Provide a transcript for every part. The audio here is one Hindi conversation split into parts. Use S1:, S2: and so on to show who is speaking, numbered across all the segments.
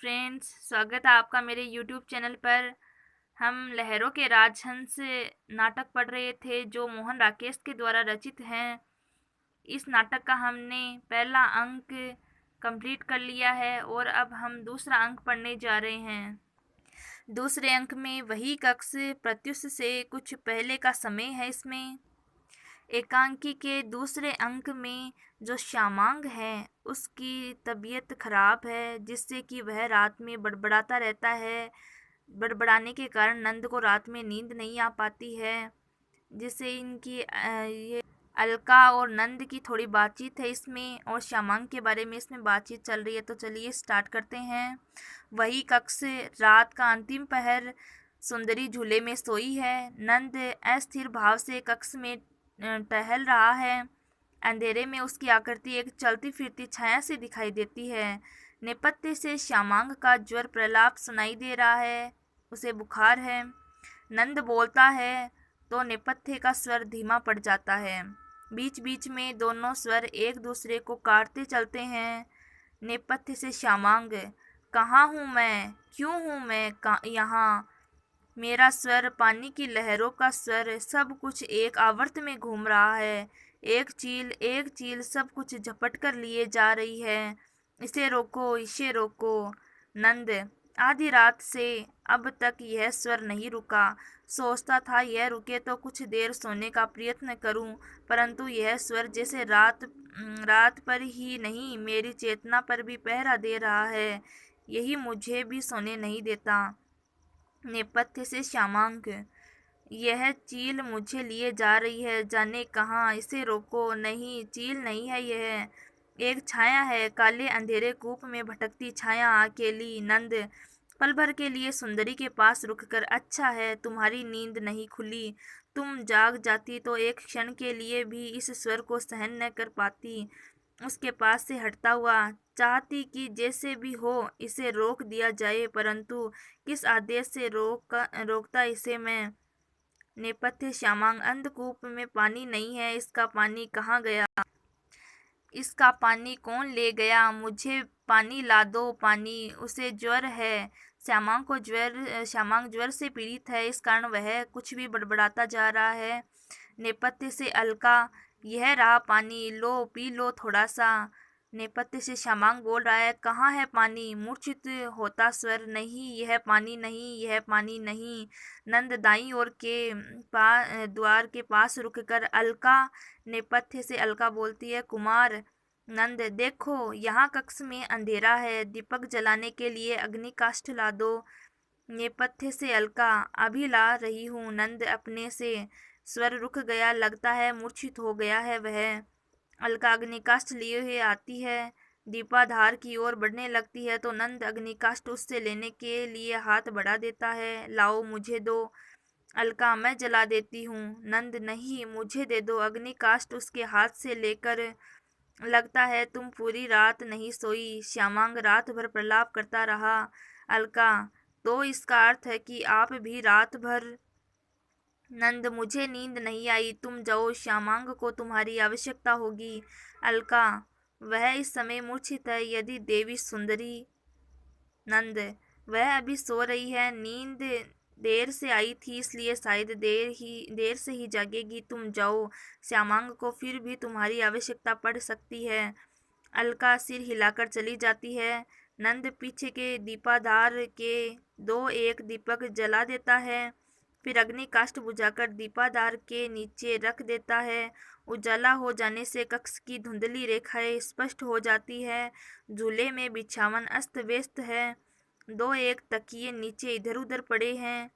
S1: फ्रेंड्स, स्वागत है आपका मेरे यूट्यूब चैनल पर। हम लहरों के राजहंस नाटक पढ़ रहे थे जो मोहन राकेश के द्वारा रचित हैं। इस नाटक का हमने पहला अंक कंप्लीट कर लिया है और अब हम दूसरा अंक पढ़ने जा रहे हैं। दूसरे अंक में वही कक्ष प्रत्युष से कुछ पहले का समय है। इसमें एकांकी के दूसरे अंक में जो श्यामांग है उसकी तबीयत खराब है, जिससे कि वह रात में बड़बड़ाता रहता है। बड़बड़ाने के कारण नंद को रात में नींद नहीं आ पाती है, जिससे इनकी ये अलका और नंद की थोड़ी बातचीत है इसमें, और श्यामांग के बारे में इसमें बातचीत चल रही है। तो चलिए स्टार्ट करते हैं। वही कक्ष रात का अंतिम पहर। सुंदरी झूले में सोई है। नंद अस्थिर भाव से कक्ष में टहल रहा है। अंधेरे में उसकी आकृति एक चलती फिरती छाया से दिखाई देती है। नेपथ्य से श्यामांग का ज्वर प्रलाप सुनाई दे रहा है। उसे बुखार है। नंद बोलता है तो नेपथ्य का स्वर धीमा पड़ जाता है। बीच बीच में दोनों स्वर एक दूसरे को काटते चलते हैं। नेपथ्य से श्यामांग, कहाँ हूँ मैं, क्यों हूँ मैं यहाँ। मेरा स्वर, पानी की लहरों का स्वर, सब कुछ एक आवर्त में घूम रहा है। एक चील सब कुछ झपट कर लिए जा रही है। इसे रोको, इसे रोको। नंद, आधी रात से अब तक यह स्वर नहीं रुका। सोचता था यह रुके तो कुछ देर सोने का प्रयत्न करूं, परंतु यह स्वर जैसे रात पर ही नहीं, मेरी चेतना पर भी पहरा दे रहा है। यही मुझे भी सोने नहीं देता। नेपथ्य से श्यामांग, यह चील मुझे लिए जा रही है, जाने कहाँ। इसे रोको। नहीं, चील नहीं है, यह एक छाया है, काले अंधेरे कूप में भटकती छाया, अकेली। नंद पल भर के लिए सुंदरी के पास रुककर, अच्छा है तुम्हारी नींद नहीं खुली। तुम जाग जाती तो एक क्षण के लिए भी इस स्वर को सहन न कर पाती। उसके पास से हटता हुआ चाहती कि जैसे भी हो इसे रोक दिया जाए, परंतु किस आदेश से रोकता इसे मैं। नेपथ्य श्यामांग, अंधकूप में पानी नहीं है, इसका पानी कहाँ गया। इसका पानी कौन ले गया। मुझे पानी ला दो, पानी। उसे ज्वर है। श्यामांग ज्वर से पीड़ित है, इस कारण वह कुछ भी बड़बड़ाता जा रहा है। नेपथ्य से अलका, यह रहा पानी, लो पी लो थोड़ा सा। नेपथ्य से श्यामांग बोल रहा है, कहाँ है पानी। मूर्छित होता स्वर, नहीं यह पानी नहीं, यह पानी नहीं। नंद दाईं ओर के द्वार के पास रुककर, अलका। नेपथ्य से अलका बोलती है, कुमार। नंद, देखो यहाँ कक्ष में अंधेरा है, दीपक जलाने के लिए अग्नि काष्ठ ला दो। नेपथ्य से अलका, अभी ला रही हूँ। नंद अपने से स्वर रुक गया, लगता है मूर्छित हो गया है वह। अलका अग्निकाष्ठ लिए हुए आती है, दीपाधार की ओर बढ़ने लगती है तो नंद अग्निकाष्ठ उससे लेने के लिए हाथ बढ़ा देता है। लाओ मुझे दो। अलका, मैं जला देती हूँ। नंद, नहीं मुझे दे दो। अग्निकाष्ठ उसके हाथ से लेकर, लगता है तुम पूरी रात नहीं सोई। श्यामांग रात भर प्रलाप करता रहा। अलका, तो इसका अर्थ है कि आप भी रात भर। नंद, मुझे नींद नहीं आई, तुम जाओ, श्यामांग को तुम्हारी आवश्यकता होगी। अलका, वह इस समय मूर्छित है। यदि देवी सुंदरी। नंद, वह अभी सो रही है, नींद देर से आई थी, इसलिए शायद देर से ही जागेगी। तुम जाओ, श्यामांग को फिर भी तुम्हारी आवश्यकता पड़ सकती है। अलका सिर हिलाकर चली जाती है। नंद पीछे के दीपाधार के दो एक दीपक जला देता है, फिर अग्नि काष्ठ बुझाकर दीपाधार के नीचे रख देता है। उजाला हो जाने से कक्ष की धुंधली रेखाएं स्पष्ट हो जाती है। झूले में बिछावन अस्त व्यस्त है। दो एक तकिए नीचे इधर उधर पड़े हैं।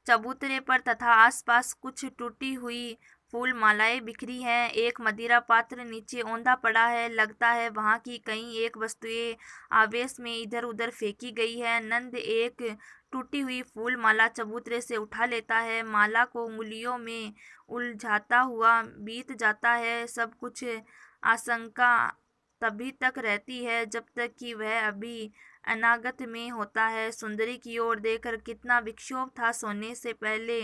S1: चबूतरे पर तथा आसपास कुछ टूटी हुई फूल मालाएं बिखरी हैं। एक मदिरा पात्र नीचे औंधा पड़ा है, लगता है वहां की कई एक वस्तुएं आवेश में इधर उधर फेंकी गई है। नंद एक टूटी हुई फूल माला चबूतरे से उठा लेता है, माला को उंगलियों में उलझाता हुआ बीत जाता है। सब कुछ आशंका तभी तक रहती है जब तक कि वह अभी अनागत में होता है। सुंदरी की ओर देखकर कितना विक्षोभ था सोने से पहले।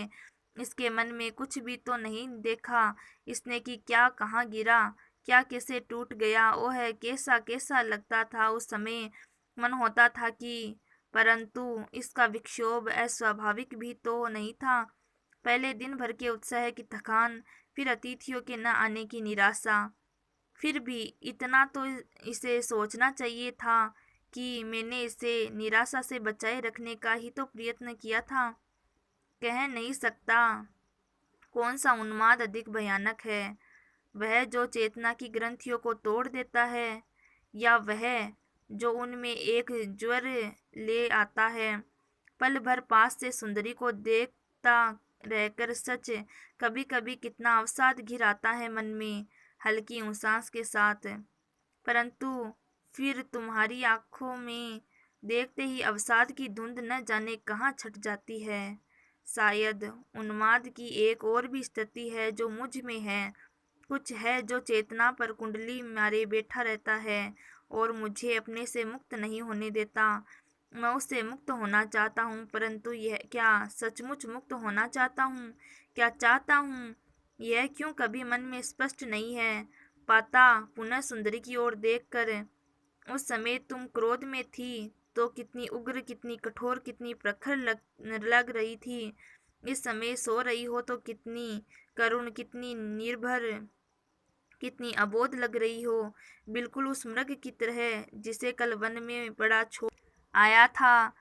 S1: इसके मन में कुछ भी तो नहीं देखा इसने कि क्या कहाँ गिरा, क्या कैसे टूट गया। ओह कैसा कैसा लगता था उस समय। मन होता था कि परंतु इसका विक्षोभ अस्वाभाविक भी तो नहीं था। पहले दिन भर के उत्साह की थकान, फिर अतिथियों के न आने की निराशा। फिर भी इतना तो इसे सोचना चाहिए था कि मैंने इसे निराशा से बचाए रखने का ही तो प्रयत्न किया था। कह नहीं सकता कौन सा उन्माद अधिक भयानक है, वह जो चेतना की ग्रंथियों को तोड़ देता है, या वह जो उनमें एक ज्वर ले आता है। पल भर पास से सुंदरी को देखता रहकर सच कभी कभी कितना अवसाद घिर आता है मन में, हल्की उसास के साथ। परंतु फिर तुम्हारी आंखों में देखते ही अवसाद की धुंध न जाने कहाँ छट जाती है। शायद उन्माद की एक और भी स्थिति है जो मुझ में है। कुछ है जो चेतना पर कुंडली मारे बैठा रहता है और मुझे अपने से मुक्त नहीं होने देता। मैं उससे मुक्त होना चाहता हूँ, परंतु यह क्या सचमुच मुक्त होना चाहता हूँ? क्या चाहता हूँ, यह क्यों कभी मन में स्पष्ट नहीं है पाता। पुनः सुंदरी की ओर देखकर, उस समय तुम क्रोध में थी तो कितनी उग्र, कितनी कठोर, कितनी प्रखर लग रही थी। इस समय सो रही हो तो कितनी करुण, कितनी निर्भर, कितनी अबोध लग रही हो। बिल्कुल उस मृग की तरह जिसे कल वन में बड़ा छोड़ आया था।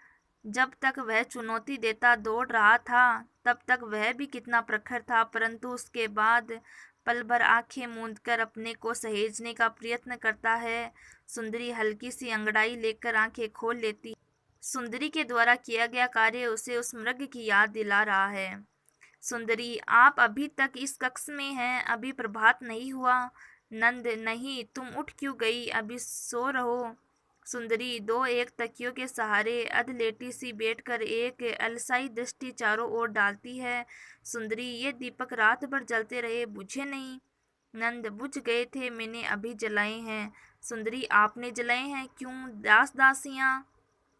S1: जब तक वह चुनौती देता दौड़ रहा था, तब तक वह भी कितना प्रखर था, परंतु उसके बाद पल भर आंखें मूंदकर अपने को सहेजने का प्रयत्न करता है। सुंदरी हल्की सी अंगड़ाई लेकर आंखें खोल लेती। सुंदरी के द्वारा किया गया कार्य उसे उस मृग की याद दिला रहा है। सुंदरी, आप अभी तक इस कक्ष में हैं, अभी प्रभात नहीं हुआ। नंद, नहीं, तुम उठ क्यों गई, अभी सो रहो। सुंदरी दो एक तकियों के सहारे अधलेटी सी बैठकर एक अलसाई दृष्टि चारों ओर डालती है। सुंदरी, ये दीपक रात भर जलते रहे, बुझे नहीं। नंद, बुझ गए थे, मैंने अभी जलाए हैं। सुंदरी, आपने जलाए हैं, क्यों? दास दासियां।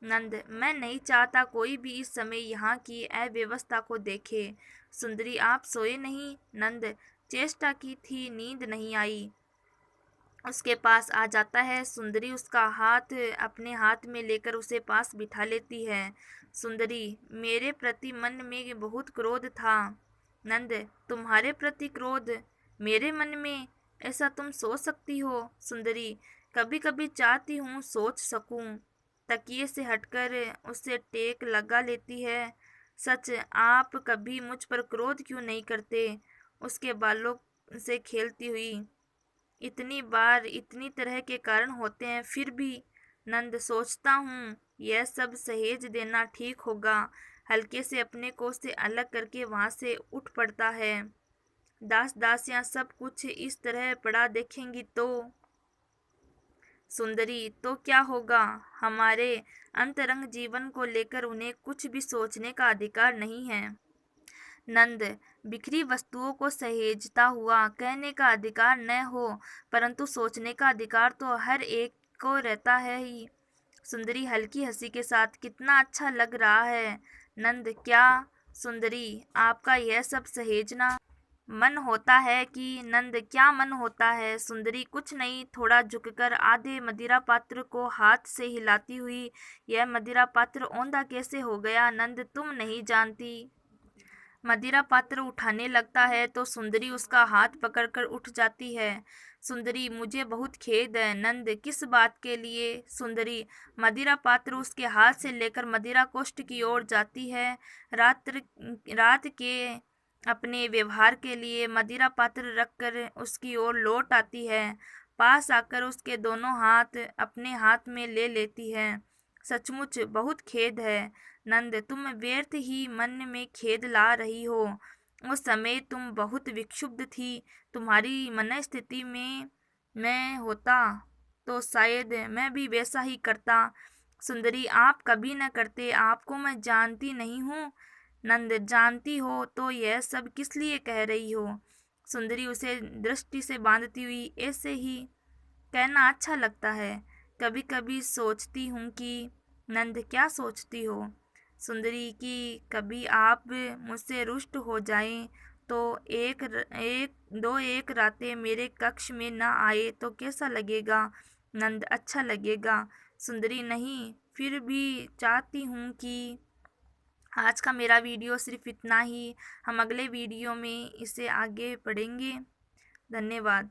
S1: नंद, मैं नहीं चाहता कोई भी इस समय यहाँ की अव्यवस्था को देखे। सुंदरी, आप सोए नहीं? नंद, चेष्टा की थी, नींद नहीं आई। उसके पास आ जाता है। सुंदरी उसका हाथ अपने हाथ में लेकर उसे पास बिठा लेती है। सुंदरी, मेरे प्रति मन में बहुत क्रोध था। नंद, तुम्हारे प्रति क्रोध? मेरे मन में? ऐसा तुम सोच सकती हो? सुंदरी, कभी कभी चाहती हूँ सोच सकूं। तकिए से हटकर उसे टेक लगा लेती है। सच, आप कभी मुझ पर क्रोध क्यों नहीं करते? उसके बालों से खेलती हुई, इतनी बार इतनी तरह के कारण होते हैं, फिर भी। नंद, सोचता हूँ यह सब सहेज देना ठीक होगा। हल्के से अपने को से अलग करके वहां से उठ पड़ता है। दास दासियां सब कुछ इस तरह पड़ा देखेंगी तो? सुंदरी, तो क्या होगा? हमारे अंतरंग जीवन को लेकर उन्हें कुछ भी सोचने का अधिकार नहीं है। नंद, बिखरी वस्तुओं को सहेजता हुआ कहने का अधिकार न हो, परंतु सोचने का अधिकार तो हर एक को रहता है ही। सुंदरी हल्की हंसी के साथ, कितना अच्छा लग रहा है। नंद, क्या? सुंदरी, आपका यह सब सहेजना मन होता है कि? नंद, क्या मन होता है? सुंदरी, कुछ नहीं। थोड़ा झुककर आधे मदिरा पात्र को हाथ से हिलाती हुई, यह मदिरा पात्र औंधा कैसे हो गया? नंद, तुम नहीं जानती। मदिरा पात्र उठाने लगता है तो सुंदरी उसका हाथ पकड़कर उठ जाती है। सुंदरी, मुझे बहुत खेद है। नंद, किस बात के लिए? सुंदरी, मदिरा पात्र उसके हाथ से लेकर मदिरा कोष्ठ की ओर जाती है। रात के अपने व्यवहार के लिए मदिरा पात्र रखकर उसकी ओर लौट आती है। पास आकर उसके दोनों हाथ अपने हाथ में ले लेती है। सचमुच बहुत खेद है। नंद, तुम व्यर्थ ही मन में खेद ला रही हो। उस समय तुम बहुत विक्षुब्ध थी। तुम्हारी मन स्थिति में मैं होता तो शायद मैं भी वैसा ही करता। सुंदरी, आप कभी न करते, आपको मैं जानती नहीं हूँ। नंद, जानती हो तो यह सब किस लिए कह रही हो? सुंदरी उसे दृष्टि से बांधती हुई, ऐसे ही कहना अच्छा लगता है। कभी कभी सोचती हूँ कि। नंद, क्या सोचती हो? सुंदरी, कि कभी आप मुझसे रुष्ट हो जाएं तो एक रातें मेरे कक्ष में न आए तो कैसा लगेगा? नंद, अच्छा लगेगा। सुंदरी नहीं, फिर भी चाहती हूँ कि आज का मेरा वीडियो सिर्फ इतना ही। हम अगले वीडियो में इसे आगे बढ़ेंगे। धन्यवाद।